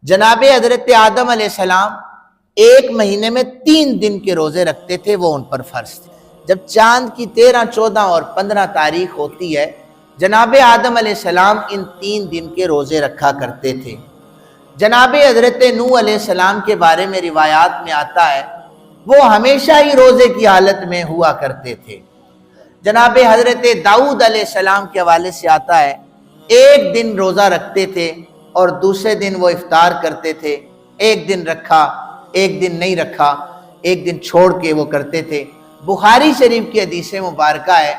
جناب حضرت آدم علیہ السلام ایک مہینے میں 3 دن کے روزے رکھتے تھے، وہ ان پر فرض تھے۔ جب چاند کی 13، 14 اور 15 تاریخ ہوتی ہے، جناب آدم علیہ السلام ان 3 دن کے روزے رکھا کرتے تھے۔ جناب حضرت نوح علیہ السلام کے بارے میں روایات میں آتا ہے وہ ہمیشہ ہی روزے کی حالت میں ہوا کرتے تھے۔ جناب حضرت داؤد علیہ السلام کے حوالے سے آتا ہے ایک دن روزہ رکھتے تھے اور دوسرے دن وہ افطار کرتے تھے، ایک دن رکھا ایک دن نہیں رکھا، ایک دن چھوڑ کے وہ کرتے تھے۔ بخاری شریف کی حدیث مبارکہ ہے،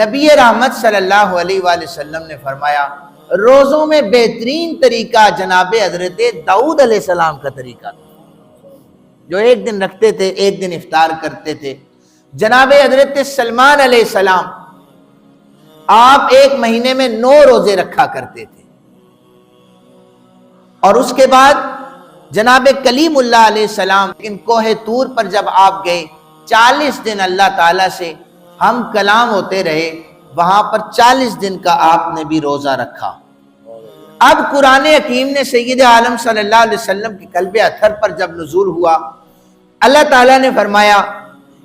نبی رحمت صلی اللہ علیہ وآلہ وسلم نے فرمایا روزوں میں بہترین طریقہ جناب حضرت داؤد علیہ السلام کا طریقہ تھا، جو ایک دن رکھتے تھے ایک دن افطار کرتے تھے۔ جناب حضرت سلمان علیہ السلام آپ ایک مہینے میں 9 روزے رکھا کرتے تھے، اور اس کے بعد جناب کلیم اللہ علیہ السلام ان کوہ طور پر جب آپ گئے 40 دن اللہ تعالیٰ سے ہم کلام ہوتے رہے، وہاں پر 40 دن کا آپ نے بھی روزہ رکھا۔ اب قرآن حکیم نے سید عالم صلی اللہ علیہ وسلم کی قلب اطہر پر جب نزول ہوا، اللہ تعالیٰ نے فرمایا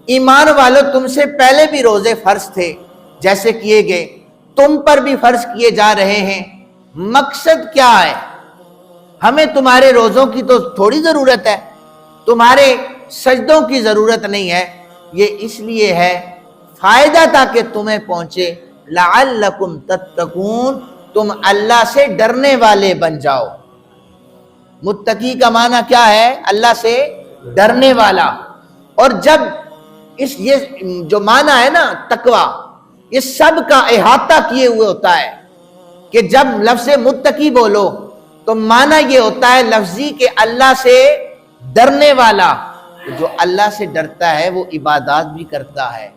ایمان والو تم سے پہلے بھی روزے فرض تھے جیسے کیے گئے، تم پر بھی فرض کیے جا رہے ہیں، مقصد کیا ہے؟ ہمیں تمہارے روزوں کی تو تھوڑی ضرورت ہے، تمہارے سجدوں کی ضرورت نہیں ہے، یہ اس لیے ہے فائدہ تاکہ تمہیں پہنچے، لعلکم تتقون، تم اللہ سے ڈرنے والے بن جاؤ۔ متقی کا معنی کیا ہے؟ اللہ سے ڈرنے والا۔ اور جب یہ جو معنی ہے نا تقوی، یہ سب کا احاطہ کیے ہوئے ہوتا ہے کہ جب لفظ متقی بولو تو معنی یہ ہوتا ہے لفظی کہ اللہ سے ڈرنے والا۔ جو اللہ سے ڈرتا ہے وہ عبادات بھی کرتا ہے،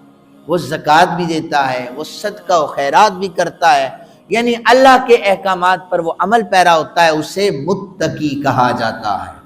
وہ زکوٰۃ بھی دیتا ہے، وہ صدقہ و خیرات بھی کرتا ہے، یعنی اللہ کے احکامات پر وہ عمل پیرا ہوتا ہے، اسے متقی کہا جاتا ہے۔